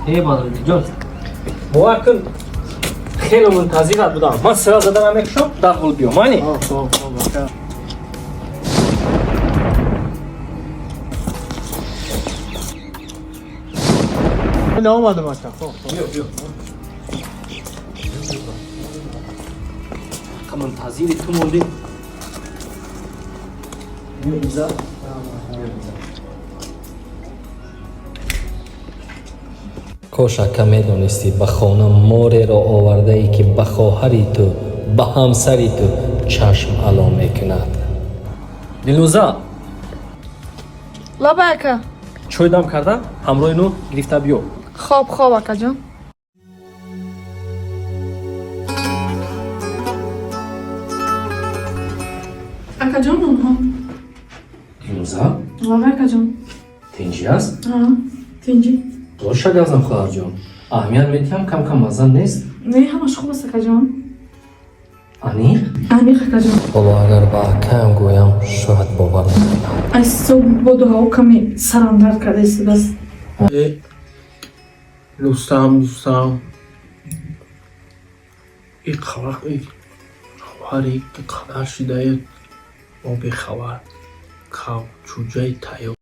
جان واکن خیلی منتظرت بودم. من سر زدم نمیشم داخل بیام. مانی نه اومدم اصلا. بیا که منتظر تو موندی. بیا بیزا. коша ка медонистӣ ба хона мореро овардаӣ ки ба хоҳари ту ба ҳамсари ту чашм ало мекунад. дилнуза лаба ака. чой дам карда ҳамроҳи ну гирифта биё. Хоб акаҷон. Акаҷон онҳо. дилнуза Лаба акаҷон. тинҷӣ аст? Тинҷи. тоша газам хоҳарҷон. аҳамият медиҳам камкам мазза нест. Не ҳамаш хуб аст акаҷон. аниқ Аниқ акаҷон. ҳоло агар ба акаям гӯям шояд бовар накунад. Аз соб бо дуҳао каме сарам дард карда истодааст. دوستم این خبری که قدر شده با بخبر که چوجه تایو